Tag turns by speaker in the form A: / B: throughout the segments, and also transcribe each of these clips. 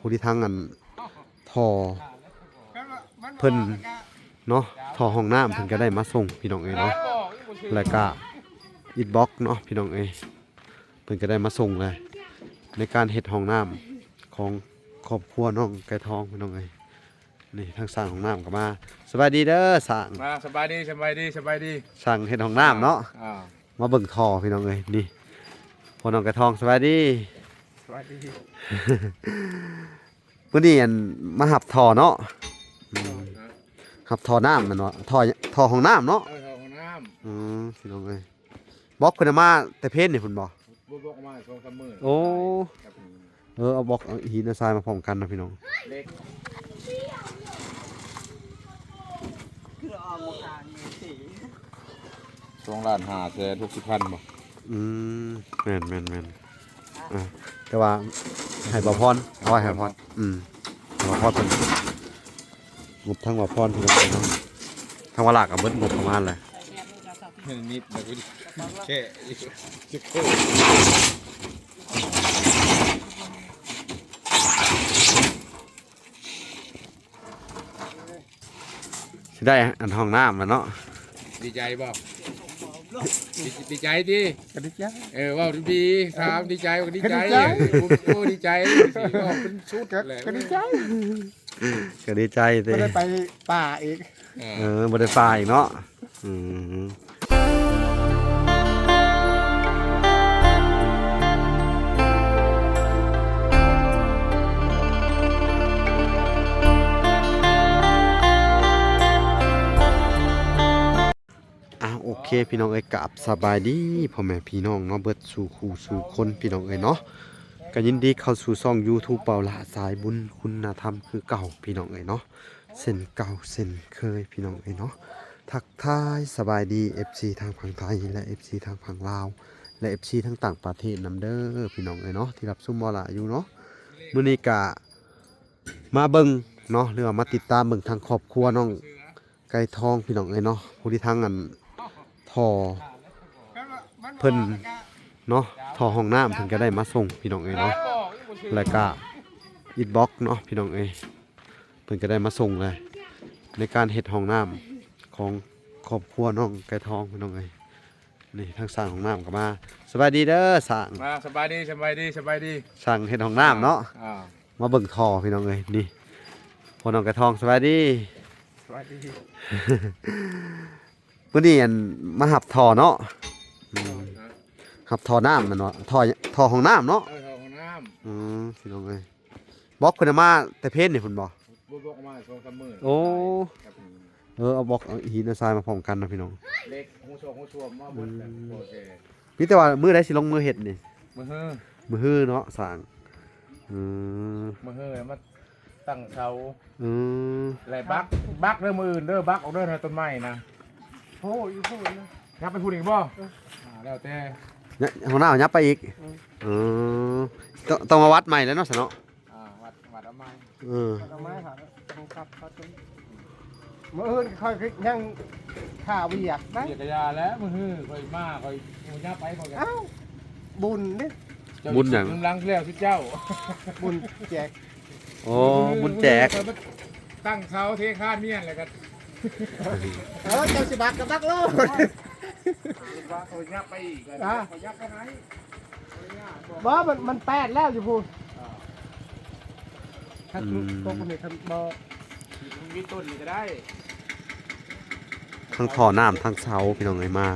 A: ผู้ที่ทั้งอันท่อเพิ่นเนาะท่อห้องน้ำเพิ่นก็ได้มาส่งพี่น้องเอ้ยเนาะแล้วก็อิฐบล็อกเนาะพี่น้องเอ้ยเพิ่นก็ได้มาส่งเลยในการเฮ็ดห้องน้ำของครอบครัวน้องไก่ทองพี่น้องเอ้ยนี่ทางสร้างห้องน้ำก็มาสบายดีเด้อสร้าง
B: มาสบายดีสบายดี
A: สร้างเฮ็ดห้องน้ำเนาะมาเบิ่งท่อพี่น้องเอ้ยนี่พ่อน้องไก่ทองสบายดีมื้อนี้อันมาหับท่อเนาะหับท่อน้ำมันเนาะท่อห้องน้ำเนาะ
B: ห้องน้
A: ำพี่น้องเอ้ยบล็อกเพิ่นมาแต่เพชรนี่เพิ่นบ่
B: บอกมา2-3 มื้อ
A: โอ้เอาบล็อกเอาหินเอาทรายมาพร้อมกันนะพี่น้อง
B: เล็ก2,560,000บ่
A: แม่นแต่ว่าให้บ่พรเอาไว้ให้พรบ่พรเพิ่นงบทั้งบ่พรพี่น้องเนาะทั้งว่าหลักก็เบิดงบประมาณแหละ
B: นิดแล้วก็แค่จะโค
A: สิได้อันห้องน้ำแล้วเนาะ
B: ดีใจบ่ดีใจดิดีใจว่าดีครับดีใจดีใจโอ้ดีใจก็เป็นชุดแหละ
A: ก็ดีใจเด้
C: ไม่ได้ไปป่าอีก
A: บ่ได้ป่าอีกเนาะโอเคพี่น้องเอ้ยกับสบายดีพ่อแม่พี่น้องเนาะเบิดสู่คู่สู่คนพี่น้องเอ้ยเนาะก็ยินดีเข้าสู่ช่อง YouTube เป่าละสายบุญคุณธรรมคือเก่าพี่น้องเอ้ยเนาะเส้นเก่าเส้นเคยพี่น้องเอ้ยเนาะทักทายสบายดี FC ทางฝั่งไทยและ FC ทางฝั่งลาวและ FC ทั้งต่างประเทศนำเด้อพี่น้องเอ้ยเนาะที่รับชมบ่ละอยู่เนาะมื้อนี้ก็มาเบิ่งเนาะหรือว่ามาติดตามเบิ่งทางครอบครัวน้องไก่ทองพี่น้องเอ้ยเนาะผู้ที่ทั้งอันท่อเพิ่นเนาะท่อห้องน้ำเพิ่นก็ได้มาส่งพี่น้องเอ้ยเนาะแล้วก็อิฐบล็อกเนาะพี่น้องเอ้ยเพิ่นก็ได้มาส่งเลยในการเฮ็ดห้องน้ำของครอบครัวน้องไก่ทองพี่น้องเอ้ยนี่ทางสร้างห้องน้ำก็มาสบายดีเด้อสร้าง
B: มาสบายดี
A: สร้างเฮ็ดห้องน้ำเนาะมาเบิ่งท่อพี่น้องเอ้ยนี่พ่อน้องไก่ทองสบายดีมื้อนี้อันมาหับท่อเนาะหับท่อน้ำมันเนาะท่อห้องน้ำเนาะ
B: ห้องน้
A: ำพี่น้องเอ้ยบล็อกเพิ่นมาแต่เพชรนี่เพิ่นบ่
B: บอกมา2-3 มื้อ
A: โอ้เอาบล็อกเอาหินเอาทรายมาพร้อมกันนะพี่น้อง
B: เล็กหูชวมมาเบิดโอเค
A: มีแต่ว่ามื้อใดสิลงมือเฮ็ดนี่
B: มื้อ
A: เนาะสร้าง
B: มื้อมาตั้งเสาอะไรบักเด้อมืออื่นเด้อบักออกเด้อในต้นไม้นะ
C: โอ้ยพูดนะ
B: ยับไปพูดอีกบ่แล้วแต่
A: หัวหน้ายับไปอีกต้องมาวัดใหม่แล้วเนาะสะเนาะ
B: วัดเอาไม้
C: เอาไม้ครับมืออื่นค่อยยังข่าวเวียก
B: นะเวียกกระยาแล้วมือค่อยมาค่อยยับไปค่อยกัน
C: บุญนี่
A: บุญอย่าง
B: ลังแล้วที่เจ้า
C: บุญแจก
A: โอ้บุญแจก
B: ตั้งเสาเทคานเมียนอะไรกัน
C: เจ้าสิบักกับบักโลด
B: ค่อยยับไปอีกค่อยยับไปไหน
C: บ่มันแปดแล้วอยู่พูดถ้าตรงนี้ทำบ่
B: มีต้นนี่ก็ได้
A: ทั้งท่อน้ำทั้งเสาพี่น้องเอ้ยมา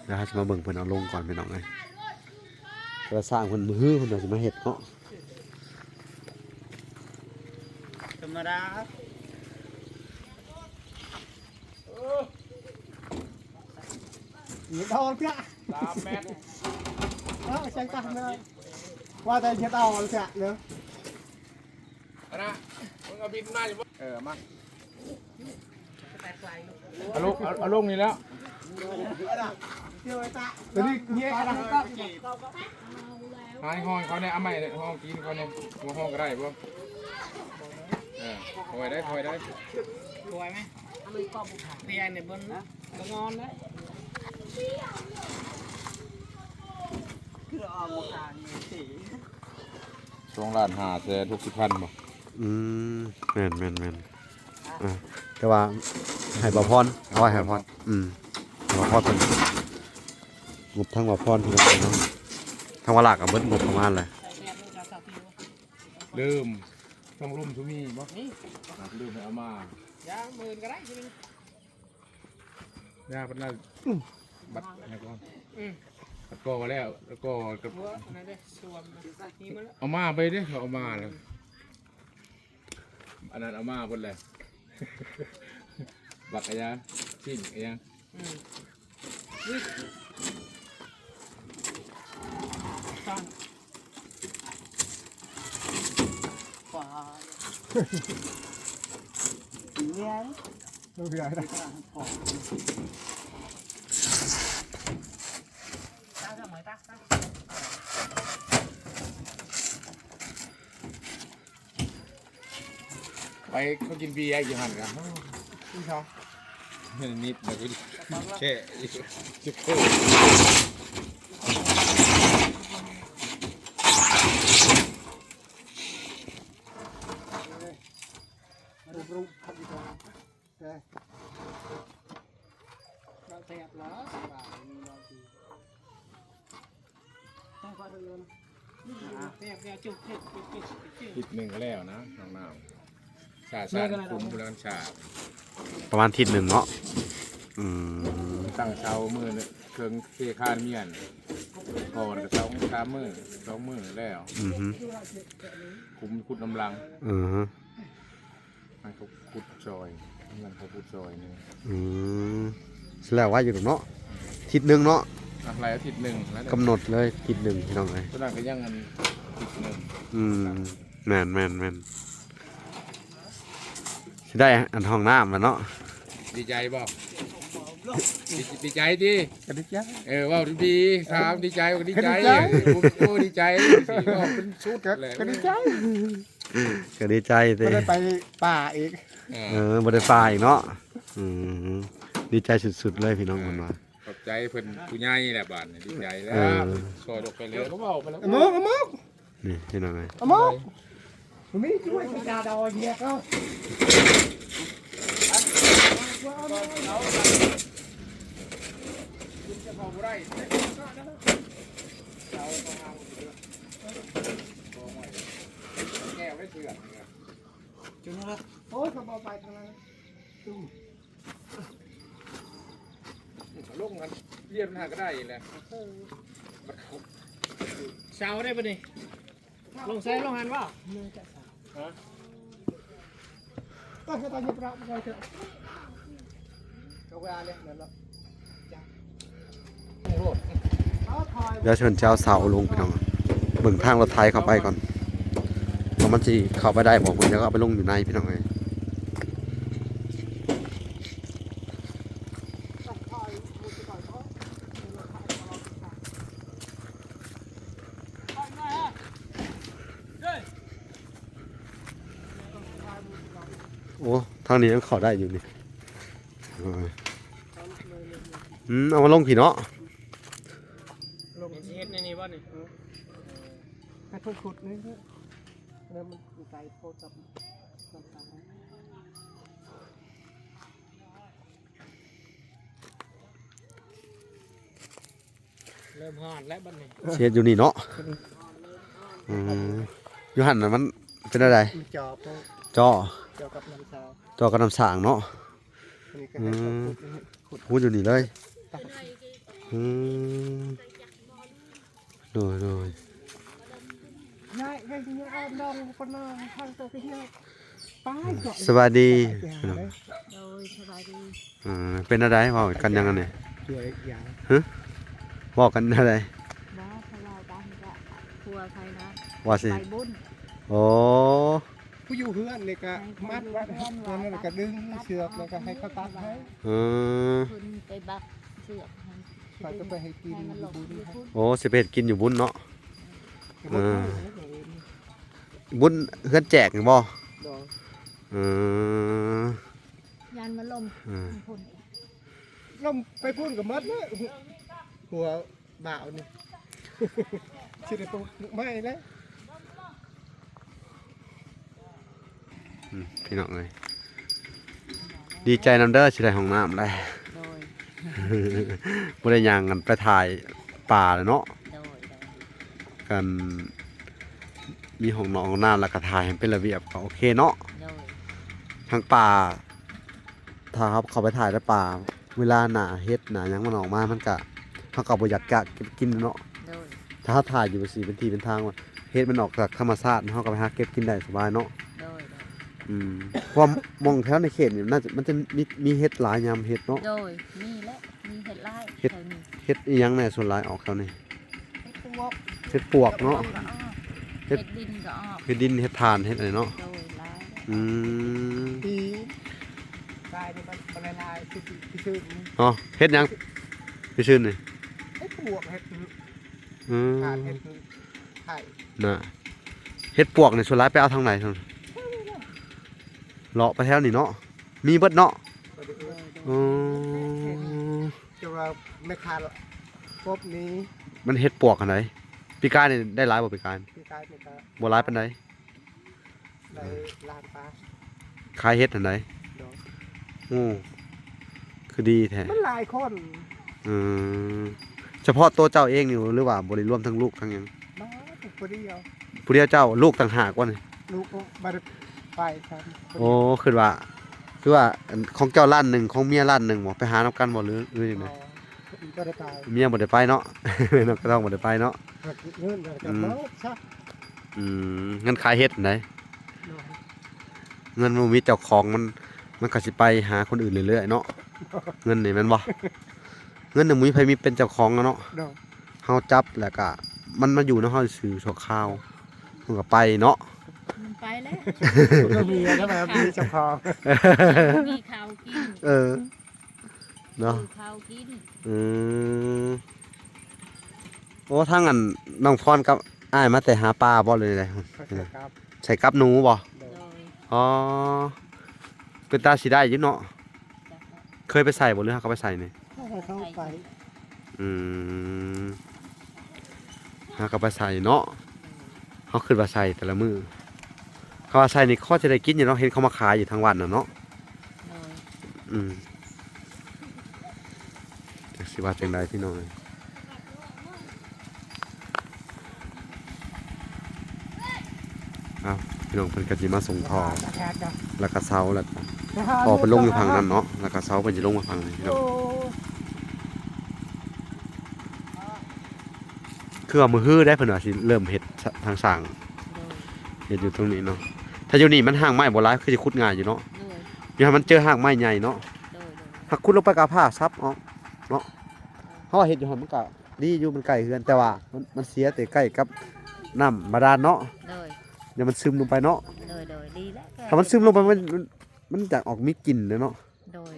A: แล้วจะมาเบิ่งเพิ่นเอาลงก่อนพี่น้องเอ้ยจะสร้างเพิ่นมือเพิ่นจะมาเฮ็ดเนาะ
C: ธรรมดาหยิบเอาเถอะ
B: 3 เมตร
C: ใช่กันเลยว่าแต่เช็ดเอาเถอะเนอะ
B: นะมึงเอาบินมาอยู่บ่มาเอาลงนี่แล้ว
C: ตัวนี้เงี้ยอะไรก็
B: หายห้องเขาเนี่ยเอาใหม่ห้องกินเขาเนี่ยห้องก็ได้บ่คอยได้คอยได้
D: รวยไหมเตียงเนี่ยบนนะก็งอนนะคือเอาหมดทางนี่สิ
B: 2,560,000บ่
A: แม่นแต่ว่าให้บ่พรเอาไว้ให้พรให้บ่พรเพิ่นงบทั้งบ่พรพี่น้องเนาะทั้งว่าหลักก็เบิดงบประมาณเลย
B: ลืมต้องรุ่มทุมีบ่นี่ลืมเอามา
D: ย่าหมื่นก็ได้ทีนึง
B: ย่าเพิ่นน่ะบัตรอะไรก่อนบัตรก่อแล้วแล้วก็กับ
D: หัวนั่นเด้สวมนี่มัน
B: เอามาไปเด้เขาเอามาแล้วอันนั้นเอามาเพิ่นแหละบักอะยังชิ้นอะยัง
D: ตั้งขวาเลี้ยง
C: ดูเดือดนะ
D: ตั้งเหมือนตั้ง
B: ไปเขากินเบียร์อยู่หันกันนี่เขานิดนะกูแค่จะเข้า
C: รูปขับอีกแล้วแต่
D: เราเทียบแล้วสบายมีเราดีต้องคอยเดินเทียบเทียบจุกจุกจุกจุกจุก
B: ทิศหนึ่งก็แล้วนะน้องน้ำชาชาคุ้มบุรังชา
A: ประมาณทิศหนึ่งเนาะ
B: ตั้งเช้ามือเนี่ยเครื่องเทคานเมียนก่อนก็เช้า3 มื้อ2 มื้อแล้ว คุ้มขุดน้ำลังให้เขาขุดซอยเงินเขาขุดซอยนี่
A: แล้วว่าอยู่ตรงเนาะทิศหนึ่งเนาะ
B: อะไรอาทิตย์หนึ่งแล้ว
A: กำหนดเลยทิศหนึ่งพี่น้องเลย
B: ตัวนั้นก็ยังเงินทิศหนึ่ง
A: แม่นสิได้อันห้องน้ำแล้วเนาะ
B: ดีใจบ่ดีใจดิ
C: กระดิกยัก
B: ว่าดีถามดีใจก็ดีใจกูดีใจสิก็เป็นชุดแหละ
C: กระดิกยัก
A: ก็ดีใจสิ
C: ไม่ได้ไปป่าอีก
A: บ่ได้ฝ่ายเนาะดีใจสุดๆเลยพี่น้องคนว่า
B: ขอบใจเพิ่นผู้ใหญ่แหละบ้านดีใจแล้วซอยลงไปเลยเขาบอกไปแล้ว
C: เอามุก
A: นี่พี่น้องเลย
C: เอามุกมีช่วยกาดอยเฮียก็
B: จะพอบ่ได้แก้วไม่เสื่อม
D: จุดนั้น
C: โอ้ยเขาบอกไปทางนั้น
B: ลงกันเรียนหาก็ได้แหละ
D: เช้าได้ปะนี่ลงใส่ลงหันว่า
C: ก็จะต้องยึดเราไปเถอะก็เวลาเนี่ยเดี๋ยวเราเอาถอย
A: เดี๋ยวเชิญเจ้าเสาลงพี่น้องเบิ่งทางรถไถเข้าไปก่อนว่ามันสิเข้าไปได้บอกเพิ่นจะเอาไปลงอยู่ในพี่น้องเลย โอ้ทางนี้ยังเข้าได้อยู่นี่เอามาลงผีเนาะ
D: ลงเฮ็ดในนี้บ่นี่
C: ให้เพิ่งขุดนี่แล้วมันใส่โพจับ
D: เริ่มหอนแล้วบัดนี้
A: เสียอยู่นี่เนาะอยู่หันน่ะมันเป็นอะไร
C: มันจอบทั้ง
A: จอ
C: จอบกับน้ำชา
A: จอกระนำสางเนาะ
C: อันนี้ก็ให้ขุด
A: พูดอยู่นี่เลยโดย
C: ง่ายง่ายจริงๆเอาดองคนนอนทางตัวที่ง่ายป้ายเจาะ
A: สวัสดี
E: โดยสบายดี
A: เป็นอะไรบอกกันยังไงเนี่ย
C: เกี่ยวอีกอย่าง
A: บอกกันอะไร
E: บ้าพลาบ้านก็ครัวใครนะ
A: ว่าสิ
E: ไปบุญ
A: โอ้
C: ผู้อยู่เพื่อนเลยก็มัดไว้แล้วนั่นก็ดึงเชือกแล้วก็ให้เขาตัดให้
E: คุณไปบักเสือก
C: เขาจะไปให้กิน
E: ให้มันหลบ
C: บุญ
E: อยู่พุ่น
A: โอ้สิเป็ดกินอยู่บุญเนาะ
C: บ่
A: บุญเฮือนแจกนี่บ่
C: โดย
A: เออ
E: ยันมาลม
A: อืม
E: พุ่น
C: ลมไปพูดกับมัดเลยหัวบ่าวนี่ สิได้ปลูกไม้แล้ว
A: พี่น้องเอ้ยดีใจนำเด้อสิได้ห้องน้ำได้
E: โดย
A: บ่ได้ย่างกันไปถ่ายป่าเลยเนาะ
E: โดย
A: กันมีห้องนอนห้องน้ำแล้วก็ถ่ายให้เป็นระเบียบก็โอเคเนาะ
E: โดย
A: ทางป่าถ้าครับเขาไปถ่ายในป่า เวลาหน้าเฮ็ดหน้าหยังมันออกมามันก็เขาก็บ่อยากกะกินเนาะ
E: โดย
A: ถ้าเขาถ่ายอยู่สิเป็นที่เป็นทางว่าเฮ็ดมันออกจากธรรมชาติเขาก็ไปหาเก็บกินได้สบายเนาะ
E: โดย
A: เพราะว่ามองแถวในเขตนี่น่าจะมันจะมีเฮ็ดหลายยามเฮ็ดเนาะ
E: โดยมีและมีเห็ดไร่
A: เฮ็ด
E: แถวนี้
A: เฮ็ดอีหยังแหน่ส่วนหลายออกแถวนี้
C: พวก
A: เฮ็ดปวกเนาะ
E: ก็ออก
A: เฮ็
E: เห็
A: ด
E: ดดินก็ออก
A: เฮ็ดดินเฮ็ดทานเฮ็ดอะไรเนาะ
E: โดยหลาย
A: อืม
C: ปีกายนี่มันละลายที่ชื่อ
A: อ๋อเฮ็ดหยังพี่ชื่นนี่
C: ไอ้ปวกเห็ด
A: อืม
C: ขาดเห็ดไข่
A: น่ะเฮ็ดปวกนี่ส่วนหลายไปเอาทางไหนทางเลาะไปแถวนี่เนาะมีเบิดเนาะอ๋อ
C: จะว่าไม่ขาดพบนี้
A: มันเฮ็ดปวกอันไหนปีกายนี่ได้หลายบ่ปีกาย
C: ที่กายนี่ก็
A: บ่หลายปานใด
C: ในลานปลา
A: ขายเฮ็ดอันไหน
C: เดี๋ยว
A: โอ้คือดีแท้
C: มันหลายคน
A: อืมเฉพาะตัวเจ้าเองนี่หรือว่าบ่ได้รวมทั้งลูกทั้งหยัง
C: มาถูกคนเดียว
A: ผู้เดียวเจ้าลูกต่างหากว่านี่
C: ลูกมาไปครับ
A: โอ้คือว่าอันของเจ้าล้านหนึงของเมียล้านหนึงบ่ไปหานำกันบ่หรือจังได
C: ก็ได้ไป
A: เมียบ่ได้ไปเนาะ เนาะก็ต้องบ่ได้ไปเนาะ
C: เงินกับน้องชัก
A: เงินขายเฮ็ดอันใดเงินบ่มีเจ้าของมันก็สิไปหาคนอื่นเรื่อยๆเนาะเงินนี่แม่นบ่เงินน่ะบ่มีไผมีเป็นเจ้าของอะเนาะ
C: เนาะ
A: เฮาจับแล้วก็มันมาอยู่ในเฮาซื่อชั่วคราวมันก็ไปเนาะ
E: มันไปแล้ว
C: ก็มีนะแบบมีเจ้าของ
E: มีข้าวกิน
A: เออเนาะ
E: มีข้าวกิน
A: อืมโอ้ทั้งอันน้องพรกับอ้ายมาแต่หาปลาบ่เลยเลย
C: ครับ
A: ใส่กับหนูบ่
E: โดย
A: อ๋อเป็นตาสิได้อยู่เนาะ
E: จากนั้น
A: เคยไปใส่บ่หรือหาก็ไปใส่นี่
C: ให้เขาไป
A: อืมหาก็ไปใส่เนาะเฮาขึ้นว่าใส่แต่ละมื้อเขาว่าใส่นี่เขาจะได้กินอยู่เนาะเห็นเขามาขายอยู่ทางวันน่ะเนาะ
E: โดย
A: อืมจักสิว่าจังไดพี่น้องอ้าวพี่น้องเพิ่นก็สิมาส่งท่อแล้วก็เซาแล้วก็ท่อเพิ่นลงอยู่ฝั่งนั้นเนาะแล้วก็เซาเพิ่นสิลงมาฝั่งนี้พี่น้องคือว่ามื้อฮื้อได้เพิ่นว่าสิเริ่มเฮ็ดทางสร้าง
E: โดย
A: เฮ็ดอยู่ตรงนี้เนาะถ้าอยู่นี่มันห่างไม้บ่หลายคือสิขุดง่ายอยู่เนาะ
E: โดย
A: อย่าให้มันเจอห่างไม้ใหญ่เนาะ
E: โดย
A: ถ้าขุดลงไปกับผ้าซับเนาะเฮาว่าเฮ็ดอยู่หั่นมันก็ดีอยู่มันใกล้เฮือนแต่ว่ามันเสียแต่ใกล้กับน้ำบาดาลเนาะ
E: โดย
A: อย่ามันซึมลงไปเนาะ
E: โดยดีแล้ว
A: ถ้ามันซึมลงไปมันจะออกมีกลิ่นเลยเนาะ
E: โดย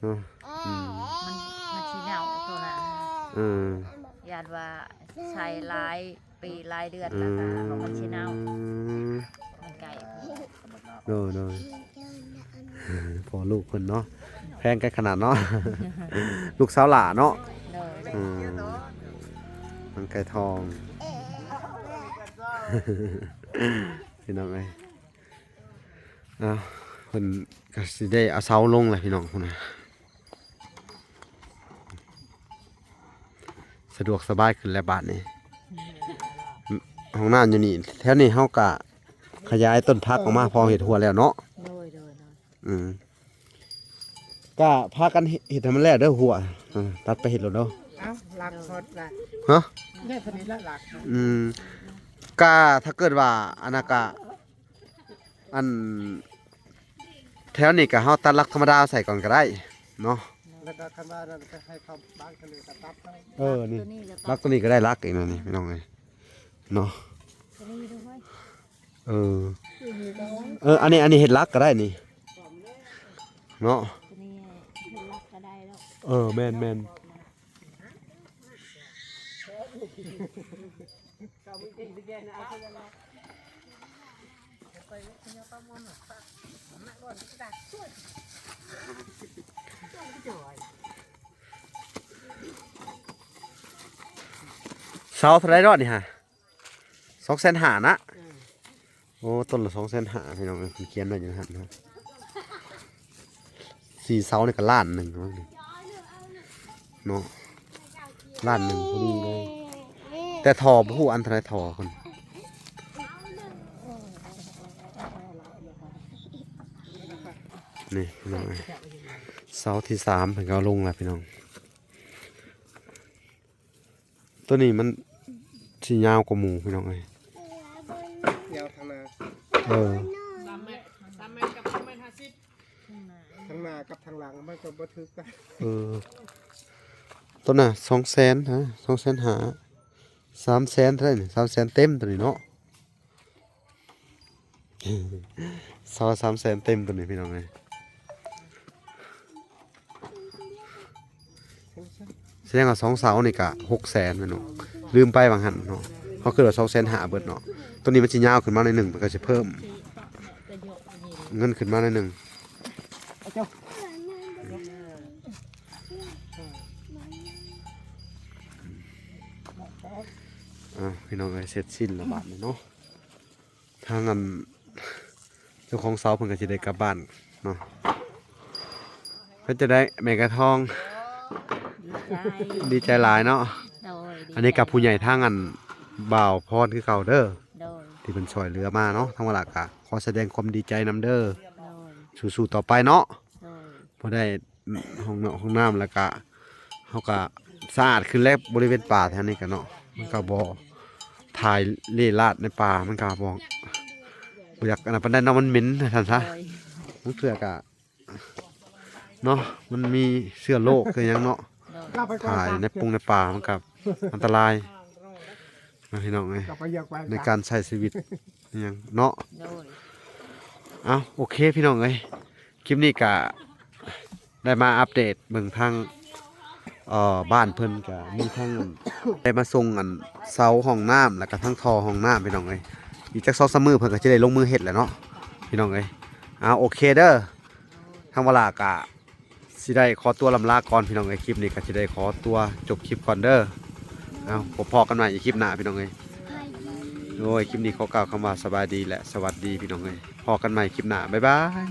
A: เอออืม
E: มันชีเหนาตัวน่ะ
A: เออ
E: ญาติว่าใช้หลายปีหลายเดือนแล้วก็บอกมันชีเหนามันไก่
A: โดยโดยพอลูกคนเนาะแพงกันขนาดเนาะ ลูกสาวหล่าเนาะ
E: โดย
A: อืมมันไก่ทอง พี่น้องเอ้ยเอาเพิ่นก็สิได้เอาเสาลงแหละพี่น้องพุ่นน่ะสะดวกสบายขึ้นแล้วบาดนี้ห้องน้ำอยู่นี่แถวนี้เฮาก็ขยายต้นพักออกมาพอเห็ดหัวแล้วเนาะ
E: โดย
A: อืมก็พากันเห็ดให้มันแล้วเด้อหัวตัดไปเห็ดแล้วเด้อ
C: เอ้าหลักสดละ
A: ฮะ
C: แค่คนนี้ละหลัก
A: ก็ถ้าเกิดว่าอันนั้นก็อันแถวนี้ก็เฮาตัดลักธรรมดาใส่ก่อนก็ได้เนาะ
C: แล้วก็คันว่านั่นก็ให้เขาบ้านกันเลยตัดไป
A: นี่
E: ตัวนี้ก็
A: ลักตัวนี้ก็ได้ลักอีกนะนี่พี่น้องเอ้ยเนาะ
E: ตัวนี้ด้วย
A: อันนี้เห็ดลักก็ได้นี่เนาะ
E: ตัวนี้เป็นรักก็ได้แล้ว
A: แม่น
C: ก็
A: เสาเท่าไรรอดนี่ฮะ250,000นะโอ้ต้นละ250,000พี่น้องเขียนไว้อยู่หั่นนะ4 เสานี่ก็ล้านหนึ่งเนาะเนาะล้านหนึ่งพอดีเลยแต่ทอบ่ฮู้อันเท่าไรทอคนนี่พี่น้องเอ้ยเสาที่3เพิ่นก็เอาลงแล้วพี่น้องตัวนี้มันสิยาวกว่าหมู่พี่น้องเอ้ย
C: ยาวทางนา
A: เออ
D: 3 เมตรกับ2.50
C: ทางนากับทางหลังมันก็บ่ถึกกัน
A: เออต้นน่ะ200,000ฮะ200,000หา300,000เท่าไหร่นี่300,000เต็มตัวนี้เนาะเสา300,000เต็มตัวนี้พี่น้องเอ้ยแสดงว่า2 เสานี่ก็600,000แม่นเนาะลืมไปบางหันเนาะเขาคือว่า200,000หาเบิดเนาะตัวนี้มันสิยาวขึ้นมาหน่อยหนึงมันก็สิเพิ่มเงินขึ้นมาหน่อยหนึงพี่น้องเอ้ยเสร็จสิ้นแล้วบาดนี้เนาะทางอันเจ้าของเสาเพิ่นก็สิได้กลับบ้านเนาะเพิ่นจะได้แม่กระทองดีใจหลายเนาะ
E: โดยดี
A: อันนี้กับผู้ใหญ่ทางอันบ่าวพรคือเก่าเด้อ
E: โดย
A: ที่เป็นช่วยเหลือมาเนาะทั้งเวลากะขอแสดงความดีใจนำเด้อ
E: โดย
A: สู้ๆต่อไปเนาะ
E: โดย
A: พอได้ห้องน้ำแล้วก็เฮาก็สะอาดขึ้นแล้วบริเวณป่าแถวนี้กันเนาะมันก็บ่ถ่ายเล่ร่าดในป่ามันก็บ่อยากอันนั้นปานใดเนาะมันเหม็นท่านซะ
E: โดย
A: มันเสือกะเนาะมันมีเชื้อโรคคือหยังเนาะ
E: โดย
C: กลับไปก่อน
A: ถ่ายในปงในป่ามันกับอันตรายนะพี่น้องเอ้ย
C: กลับไปอยากไป
A: ในการใช้ชีวิตอหยังเนาะ
E: โดย
A: เอาโอเคพี่น้องเอ้ยคลิปนี้ก็ได้มาอัปเดตเบิ่งทางบ้านเพิ่นก็มีทั้ง ได้มาส่งอันเสาห้องน้ำแล้วก็ทั้งท่อห้องน้ำพี่น้องเอ้ยอีกจัก2-3มื้อเพิ่นก็จะได้ลงมือเฮ็ดแหละเนาะพี่น้องเอ้ยเอาโอเคเด้อทางเวลากะสิได้ขอตัวลำลาก่อนพี่น้องเอ้ยคลิปนี้ก็สิได้ขอตัวจบคลิปก่อนเด้อเอาพบกันใหม่อีกคลิปหน้าพี่น้องเอ้ยโอ้ยคลิปนี้ขอกล่าวคำว่าสบายดีและสวัสดีพี่น้องเอ้ยพอกันใหม่คลิปหน้าบ๊ายบาย